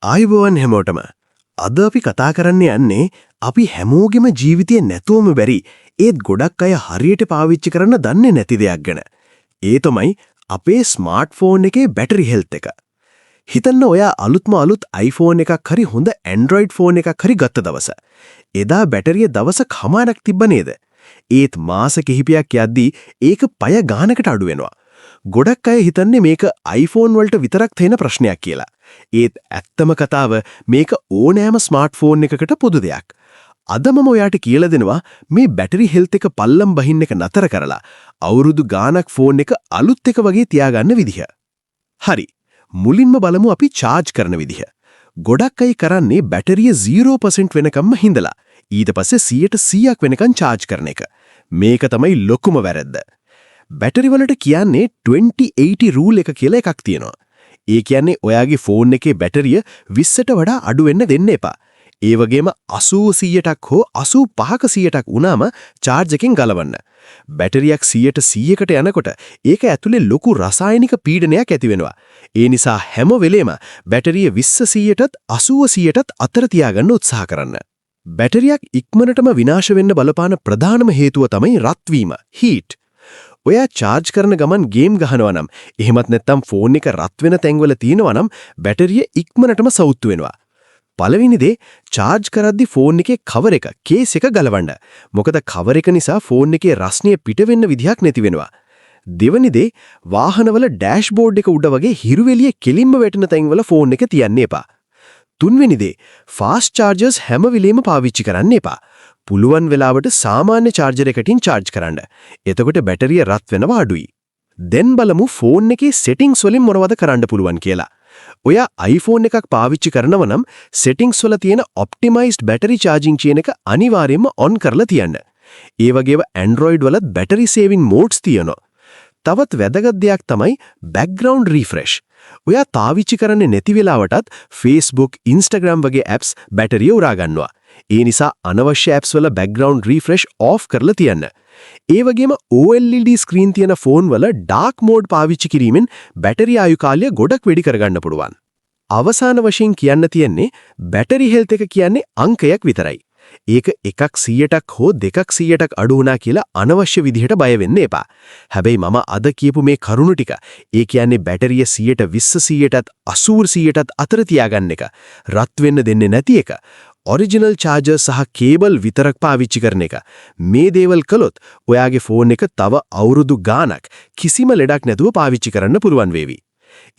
ආයුබෝවන් හැමෝටම. අද අපි කතා කරන්න යන්නේ අපි හැමෝගෙම ජීවිතේ නැතුවම බැරි ඒත් ගොඩක් අය හරියට පාවිච්චි කරන්න දන්නේ නැති දෙයක් ගැන. ඒ තමයි අපේ ස්මාර්ට්ෆෝන් එකේ බැටරි හෙල්ත් එක. හිතන්න ඔයා අලුත් iPhone එකක් හරි හොඳ Android ෆෝන් එකක් හරි ගත්ත දවස. එදා බැටරිය දවස කමාරක් තිබ්බ නේද? ඒත් මාස කිහිපයක් යද්දී ඒක පය ගානකට අඩු වෙනවා. ගොඩක් අය හිතන්නේ මේක iPhone වලට විතරක් තියෙන ප්‍රශ්නයක් කියලා. ඒත් ඇත්තම කතාව මේක ඕනෑම ස්මාර්ට්ෆෝන් එකකට පොදු දෙයක්. අද මම ඔයාට කියලා දෙනවා මේ බැටරි හෙල්ත් එක පල්ලම් බහින්න එක නතර කරලා අවුරුදු ගාණක් ෆෝන් එක අලුත් එක වගේ තියාගන්න විදිහ. හරි. මුලින්ම බලමු අපි charge කරන විදිහ. ගොඩක් අය කරන්නේ බැටරිය 0% වෙනකම්ම හිඳලා ඊට පස්සේ 100% වෙනකන් charge කරන එක. මේක තමයි ලොකුම වැරද්ද. බැටරි වලට කියන්නේ 2080 rule එක කියලා එකක් තියෙනවා. ඒ කියන්නේ ඔයාගේ ෆෝන් එකේ බැටරිය 20ට වඩා අඩු වෙන්න දෙන්න එපා. ඒ වගේම 80%ක් හෝ 85%ක් වුණාම charge එකෙන් ගලවන්න. බැටරියක් 100%කට යනකොට ඒක ඇතුලේ ලොකු රසායනික පීඩනයක් ඇති වෙනවා. ඒ නිසා හැම වෙලේම බැටරිය 20%ටත් 80%ටත් අතර තියාගන්න උත්සාහ කරන්න. බැටරියක් ඉක්මනටම විනාශ වෙන්න බලපාන ප්‍රධානම හේතුව තමයි රත් වීම, heat. ඔයා charge කරන ගමන් ගේම් ගහනවා නම් එහෙමත් නැත්නම් ෆෝන් එක රත් වෙන තැන්වල තියෙනවා නම් බැටරිය ඉක්මනටම සවුත්තු වෙනවා. පළවෙනි දේ charge කරද්දී ෆෝන් එකේ cover එක, case එක ගලවන්න. මොකද cover එක නිසා ෆෝන් එකේ රස්නිය පිට වෙන්න විදිහක් නැති වෙනවා. දෙවෙනි දේ වාහනවල dashboard එක උඩ වගේ හිරුවෙලිය කෙලින්ම වැටෙන තැන්වල ෆෝන් එක තියන්න එපා. තුන්වෙනි දේ fast chargers හැම වෙලෙම පාවිච්චි කරන්න එපා. පුළුවන් වෙලාවට සාමාන්‍ය charger එකකින් charge කරන්න. එතකොට බැටරිය රත් වෙනවා අඩුයි. දැන් බලමු ෆෝන් එකේ settings වලින් මොනවද කරන්න පුළුවන් කියලා. ඔයා iPhone එකක් පාවිච්චි කරනවා නම් settings වල තියෙන optimized battery charging කියන එක අනිවාර්යයෙන්ම on කරලා තියන්න. ඒ වගේම Android වලත් battery saving modes තියෙනවා. තවත් වැදගත් දෙයක් තමයි background refresh. ඔයා තාවිච්චි කරන්නේ නැති වෙලාවටත් Facebook, Instagram වගේ apps බැටරිය උරා ගන්නවා. ඒ නිසා අනවශ්‍ය apps වල background refresh off කරලා තියන්න. ඒ වගේම OLED screen තියෙන ෆෝන් වල dark mode පාවිච්චි කිරීමෙන් බැටරි ආයු කාලය ගොඩක් වැඩි කරගන්න පුළුවන්. අවසාන වශයෙන් කියන්න තියෙන්නේ බැටරි හෙල්ත් එක කියන්නේ අංකයක් විතරයි. ඒක 1%ක් හෝ 2%ක් අඩු වුණා කියලා අනවශ්‍ය විදිහට බය වෙන්න එපා. හැබැයි මම අද කියපු මේ කරුණු ටික, ඒ කියන්නේ බැටරිය 120%ටත් 80%ටත් අතර තියාගන්න එක, රත් වෙන්න දෙන්නේ නැති එක, ඔරිජිනල් charger සහ කේබල් විතරක් පාවිච්චි කරන එක. මේ දේවල් කළොත් ඔයාගේ ෆෝන් එක තව අවුරුදු ගාණක් කිසිම ලෙඩක් නැතුව පාවිච්චි කරන්න පුළුවන් වේවි.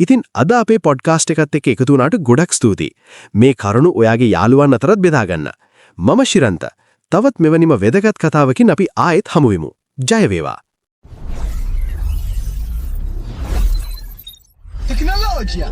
ඉතින් අද අපේ පොඩ්කාස්ට් එකත් එක්ක එකතු වුණාට ගොඩක් ස්තුතියි. මේ කරුණු ඔයාගේ යාළුවන් අතරත් බෙදා ගන්න. මම ශිරන්ත. තවත් මෙවැනිම වැදගත් කතාවකින් අපි ආයෙත් හමු වෙමු. ජය වේවා. Tecnologia!